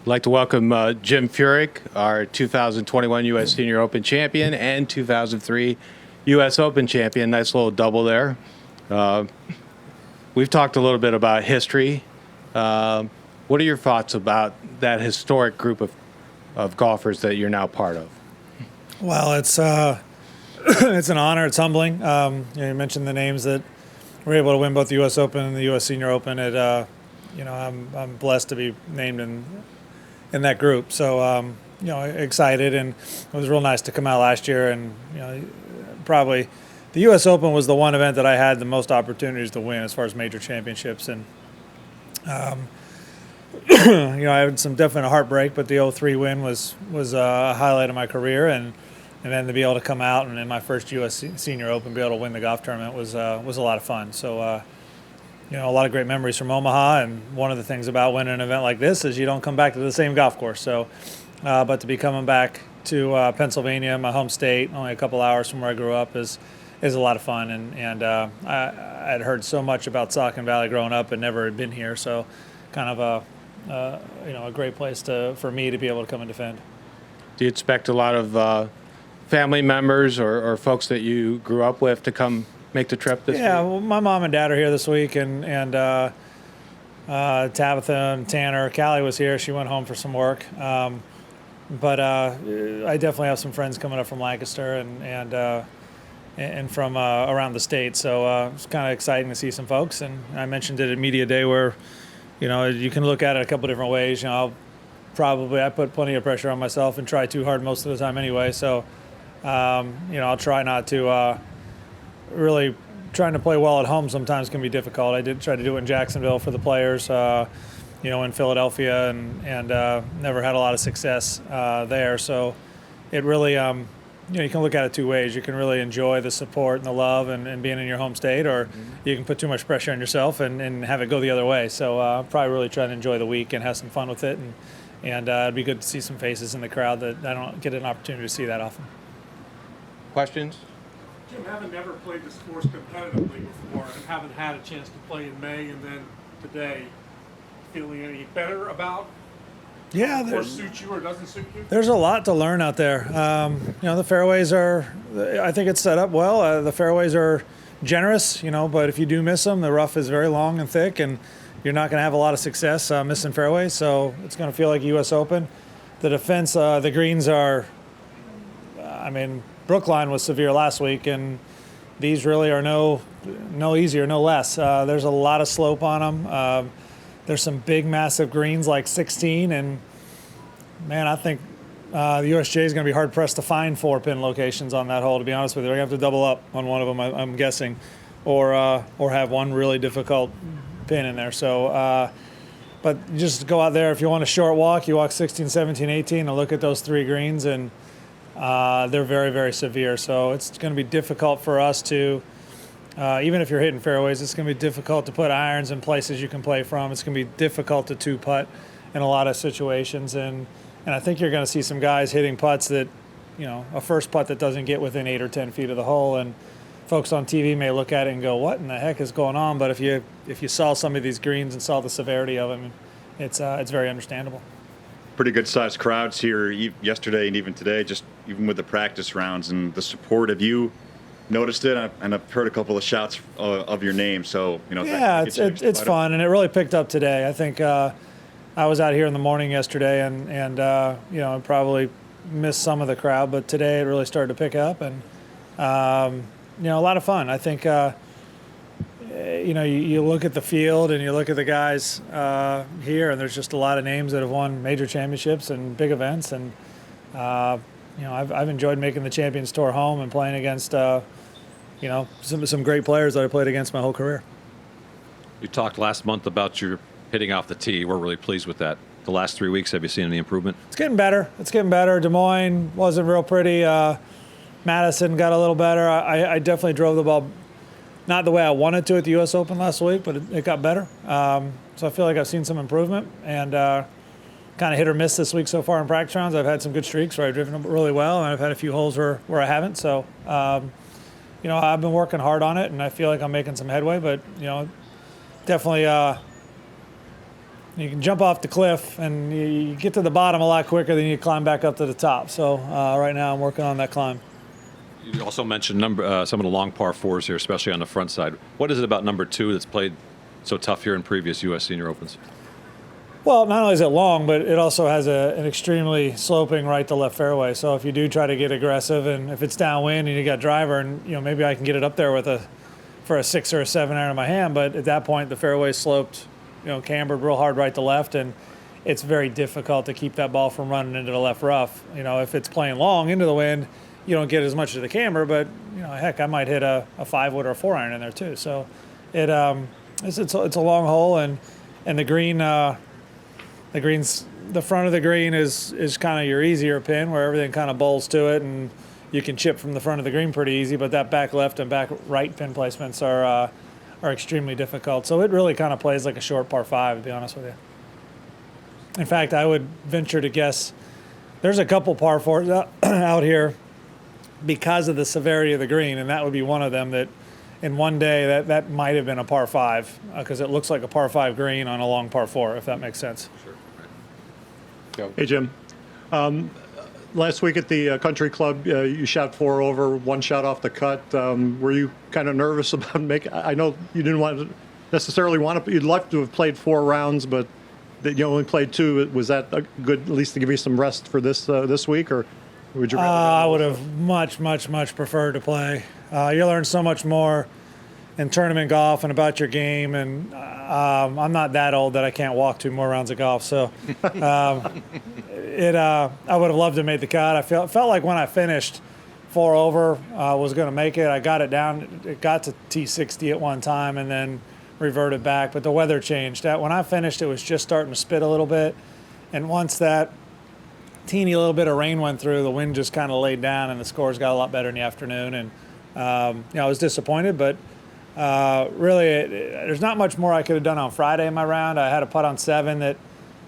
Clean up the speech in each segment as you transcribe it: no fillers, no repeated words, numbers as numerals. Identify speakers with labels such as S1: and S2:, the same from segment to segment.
S1: I'd like to welcome Jim Furyk, our 2021 U.S. Senior Open champion and 2003 U.S. Open champion. Nice little double there. We've talked a little bit about history. What are your thoughts about that historic group of golfers that you're now part of?
S2: Well, it's it's an honor. It's humbling. You mentioned the names that were able to win both the U.S. Open and the U.S. Senior Open. I'm blessed to be named in that group. So excited, and it was real nice to come out last year. And probably the U.S. Open was the one event that I had the most opportunities to win as far as major championships. And I had some definite heartbreak, but the 03 win was a highlight of my career, and then to be able to come out and in my first U.S. Senior Open be able to win the golf tournament was a lot of fun. So a lot of great memories from Omaha, and one of the things about winning an event like this is you don't come back to the same golf course. So, but to be coming back to Pennsylvania, my home state, only a couple hours from where I grew up, is a lot of fun. And I had heard so much about Saucon Valley growing up and never had been here, so kind of a great place for me to be able to come and defend.
S1: Do you expect a lot of family members or folks that you grew up with to come make the trip this week?
S2: Yeah, well, my mom and dad are here this week, and Tabitha and Tanner. Callie was here. She went home for some work. But I definitely have some friends coming up from Lancaster and from around the state. So it's kind of exciting to see some folks. And I mentioned it at Media Day where, you can look at it a couple different ways. I put plenty of pressure on myself and try too hard most of the time anyway. So, I'll try not to really trying to play well at home sometimes can be difficult. I did try to do it in Jacksonville for the players, in Philadelphia, and never had a lot of success there. So it really, you can look at it two ways. You can really enjoy the support and the love and being in your home state, or you can put too much pressure on yourself and have it go the other way. So probably really try to enjoy the week and have some fun with it. And it'd be good to see some faces in the crowd that I don't get an opportunity to see that often.
S1: Questions?
S3: Jim, having never played the sports competitively before and haven't had a chance to play in May and then today, feeling any better about or suits you or doesn't suit you?
S2: There's a lot to learn out there. The fairways I think it's set up well. The fairways are generous, but if you do miss them, the rough is very long and thick, and you're not going to have a lot of success missing fairways. So it's going to feel like U.S. Open. The defense, the greens are, Brookline was severe last week, and these really are no easier, no less. There's a lot of slope on them. There's some big, massive greens like 16, and man, I think the USGA is going to be hard-pressed to find 4-pin locations on that hole, to be honest with you. They're going to have to double up on one of them, I'm guessing, or have one really difficult pin in there. So, but just go out there. If you want a short walk, you walk 16, 17, 18, and look at those three greens, and they're very, very severe. So it's going to be difficult for us to, even if you're hitting fairways, it's going to be difficult to put irons in places you can play from. It's going to be difficult to two-putt in a lot of situations. And I think you're going to see some guys hitting putts that, a first putt that doesn't get within 8 or 10 feet of the hole. And folks on TV may look at it and go, what in the heck is going on? But if you saw some of these greens and saw the severity of them, it's very understandable.
S4: Pretty good sized crowds here yesterday and even today, just even with the practice rounds and the support. Have you noticed it? And I've heard a couple of shouts of your name. So,
S2: yeah, it's fun, and it really picked up today. I think I was out here in the morning yesterday and I probably missed some of the crowd, but today it really started to pick up, and a lot of fun. I think you look at the field and you look at the guys here, and there's just a lot of names that have won major championships and big events, and I've enjoyed making the Champions Tour home and playing against some great players that I played against my whole career.
S5: You talked last month about your hitting off the tee. We're really pleased with that. The last 3 weeks, have you seen any improvement?
S2: It's getting better. Des Moines wasn't real pretty. Madison got a little better. I definitely drove the ball not the way I wanted to at the U.S. Open last week, but it got better. So I feel like I've seen some improvement, and kind of hit or miss this week so far in practice rounds. I've had some good streaks where I've driven really well, and I've had a few holes where I haven't. So, I've been working hard on it, and I feel like I'm making some headway, but, definitely you can jump off the cliff and you get to the bottom a lot quicker than you climb back up to the top. So right now I'm working on that climb.
S5: You also mentioned some of the long par fours here, especially on the front side. What is it about number 2 that's played so tough here in previous U.S. Senior Opens?
S2: Well, not only is it long, but it also has an extremely sloping right to left fairway. So if you do try to get aggressive, and if it's downwind and you got driver, and maybe I can get it up there for a 6 or a 7 iron in my hand, but at that point the fairway sloped, cambered real hard right to left, and it's very difficult to keep that ball from running into the left rough. If it's playing long into the wind, you don't get as much of the camber, but heck, I might hit a 5-wood or a 4 iron in there too. So it's a long hole, and the green. The front of the green is kind of your easier pin, where everything kind of bowls to it, and you can chip from the front of the green pretty easy. But that back left and back right pin placements are extremely difficult. So it really kind of plays like a short par 5, to be honest with you. In fact, I would venture to guess there's a couple par 4s out here because of the severity of the green, and that would be one of them that in one day that might have been a par 5 because it looks like a par 5 green on a long par 4, if that makes sense.
S5: Sure.
S6: Hey, Jim. Last week at the country club, you shot 4 over, 1 shot off the cut. Were you kind of nervous about making? I know you didn't necessarily want to. You'd like to have played 4 rounds, but you only played 2. Was that a good, at least to give you some rest for this week, or would you?
S2: I would have much preferred to play. You learn so much more in tournament golf and about your game, and I'm not that old that I can't walk 2 more rounds of golf. So I would have loved to make the cut. I felt like when I finished 4 over, was going to make it. I got it down. It got to T60 at one time and then reverted back. But the weather changed. When I finished, it was just starting to spit a little bit. And once that teeny little bit of rain went through, the wind just kind of laid down, and the scores got a lot better in the afternoon. And I was disappointed, but really, there's not much more I could have done on Friday in my round. I had a putt on 7 that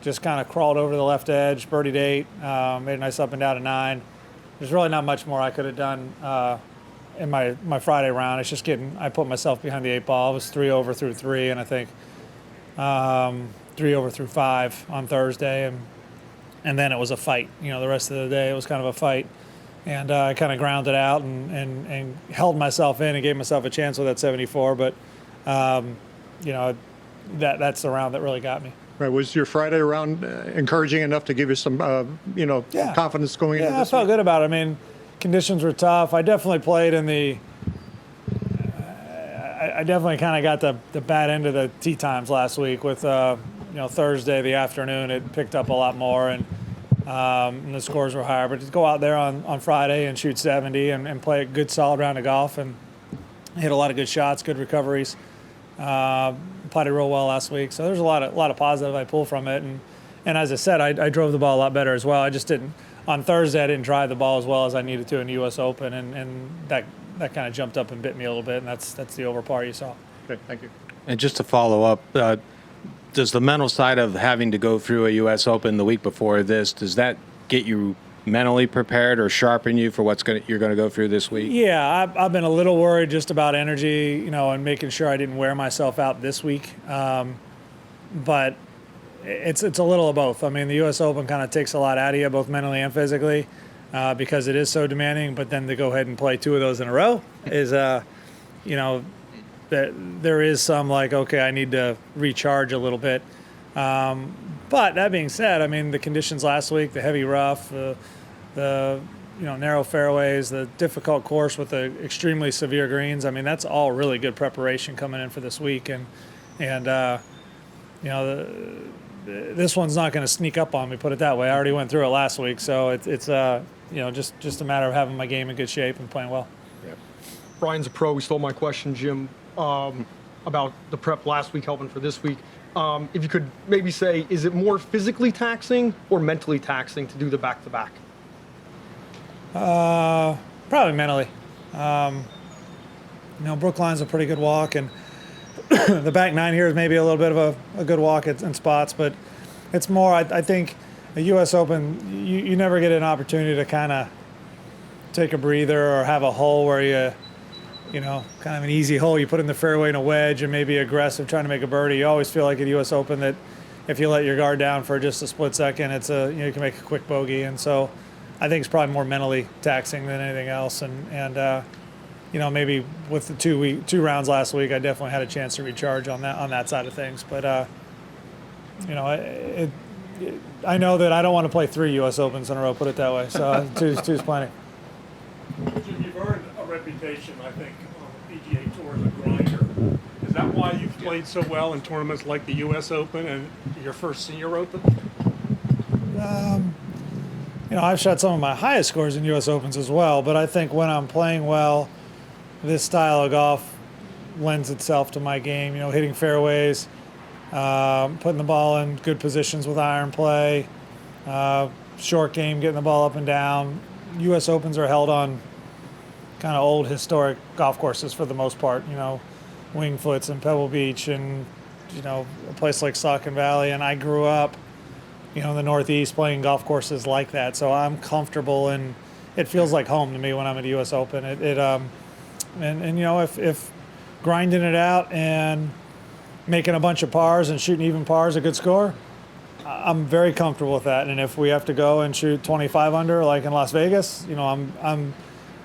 S2: just kind of crawled over the left edge, birdied 8, made a nice up and down to 9. There's really not much more I could have done in my Friday round. It's just I put myself behind the 8 ball. It was 3 over through 3, and I think 3 over through 5 on Thursday, and then it was a fight. The rest of the day it was kind of a fight. And I kind of grounded out and held myself in and gave myself a chance with that 74. But, that's the round that really got me.
S6: Right. Was your Friday round encouraging enough to give you some, confidence going into
S2: this? Yeah, I felt
S6: week?
S2: good about it. I mean, conditions were tough. I definitely played in the I definitely kind of got the bad end of the tee times last week with, Thursday, the afternoon, it picked up a lot more. And the scores were higher, but to go out there on Friday and shoot 70 and play a good solid round of golf and hit a lot of good shots, good recoveries, putted real well last week. So there's a lot of positive I pull from it, and as I said, I drove the ball a lot better as well. I just didn't on Thursday. I didn't drive the ball as well as I needed to in the U.S. Open, and that kind of jumped up and bit me a little bit, and that's the over par you saw.
S6: Okay, thank you.
S1: And just to follow up, does the mental side of having to go through a U.S. Open the week before this, does that get you mentally prepared or sharpen you for you're going to go through this week?
S2: Yeah, I've been a little worried just about energy, and making sure I didn't wear myself out this week. But it's a little of both. I mean, the U.S. Open kind of takes a lot out of you, both mentally and physically, because it is so demanding. But then to go ahead and play 2 of those in a row is, there is some okay, I need to recharge a little bit. But that being said, I mean, the conditions last week, the heavy rough, the narrow fairways, the difficult course with the extremely severe greens. I mean, that's all really good preparation coming in for this week. And this one's not going to sneak up on me, put it that way. I already went through it last week. So it's just a matter of having my game in good shape and playing well.
S7: Yeah. Brian's a pro. He stole my question, Jim, about the prep last week helping for this week. If you could maybe say, is it more physically taxing or mentally taxing to do the back-to-back?
S2: Probably mentally. Brookline's a pretty good walk, and the back 9 here is maybe a little bit of a good walk in spots, but it's more, I think, the U.S. Open, you never get an opportunity to kind of take a breather or have a hole where kind of an easy hole. You put in the fairway in a wedge and maybe aggressive trying to make a birdie. You always feel like at the U.S. Open that, if you let your guard down for just a split second, you can make a quick bogey. And so I think it's probably more mentally taxing than anything else. And maybe with the two rounds last week, I definitely had a chance to recharge on that side of things. But I know that I don't want to play 3 U.S. Opens in a row. Put it that way. So two's plenty.
S3: You've earned a reputation, I think, on the PGA Tour as a grinder. Is that why you've played so well in tournaments like the U.S. Open and your first Senior Open?
S2: I've shot some of my highest scores in U.S. Opens as well, but I think when I'm playing well, this style of golf lends itself to my game. Hitting fairways, putting the ball in good positions with iron play, short game, getting the ball up and down. U.S. Opens are held on kind of old historic golf courses for the most part, Wingfoots and Pebble Beach and, a place like Saucon Valley. And I grew up, in the Northeast playing golf courses like that. So I'm comfortable and it feels like home to me when I'm at the U.S. Open. If grinding it out and making a bunch of pars and shooting even pars a good score, I'm very comfortable with that. And if we have to go and shoot 25 under like in Las Vegas, I'm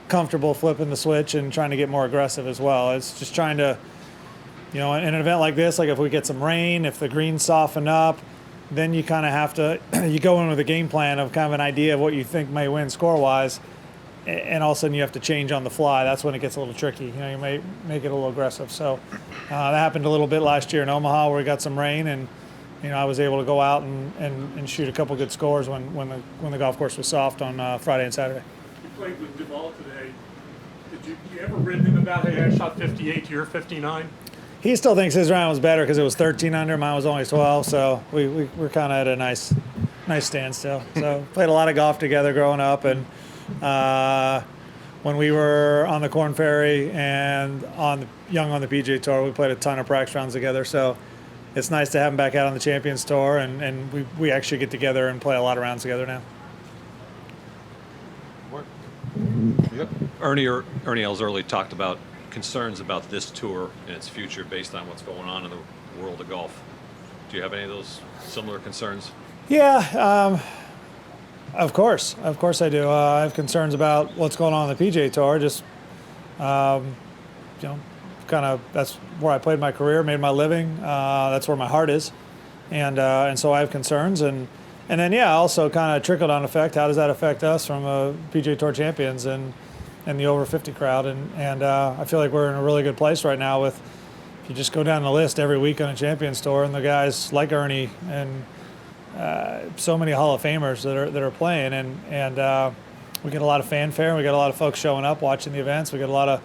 S2: comfortable flipping the switch and trying to get more aggressive as well. It's just trying to, in an event like this, like if we get some rain, if the greens soften up, then you kind of have to, you go in with a game plan of kind of an idea of what you think may win score-wise, and all of a sudden you have to change on the fly. That's when it gets a little tricky. You may make it a little aggressive. So that happened a little bit last year in Omaha where we got some rain, and I was able to go out and shoot a couple good scores when the golf course was soft on Friday and Saturday.
S3: You played with Duvall today. Did you ever ridden him about, hey, I shot 58, you're 59?
S2: He still thinks his round was better because it was 13 under. Mine was only 12, so we're kind of at a nice standstill. So played a lot of golf together growing up, and when we were on the Corn Ferry and young on the PGA Tour, we played a ton of practice rounds together. So it's nice to have him back out on the Champions Tour, and we actually get together and play a lot of rounds together now.
S5: Ernie Els early talked about concerns about this tour and its future based on what's going on in the world of golf. Do you have any of those similar concerns?
S2: Yeah, of course I do. I have concerns about what's going on the PGA Tour. Just, kind of that's where I played my career, made my living. That's where my heart is, and so I have concerns. And then also kind of trickle-down effect. How does that affect us from PGA Tour champions and the over 50 crowd? And I feel like we're in a really good place right now with, if you just go down the list every week on a Champions Tour, and the guys like Ernie and so many Hall of Famers that are playing, and we get a lot of fanfare. We got a lot of folks showing up, watching the events. We got a lot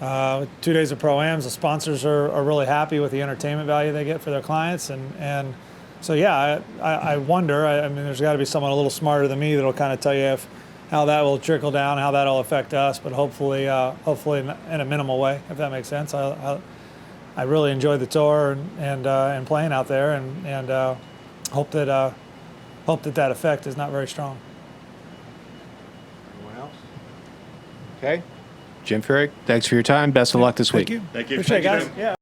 S2: of 2 days of pro-ams. The sponsors are really happy with the entertainment value they get for their clients, and so I wonder. I mean, there's got to be someone a little smarter than me that'll kind of tell you how that will trickle down, how that'll affect us, but hopefully in a minimal way, if that makes sense. I really enjoyed the tour and playing out there, and hope that effect is not very strong.
S1: Anyone else? Okay. Jim Furyk, thanks for your time. Best of luck this week.
S2: Thank you.
S4: Thank you.
S2: Appreciate it,
S4: Thank you,
S2: guys.
S4: Jim.
S2: Yeah.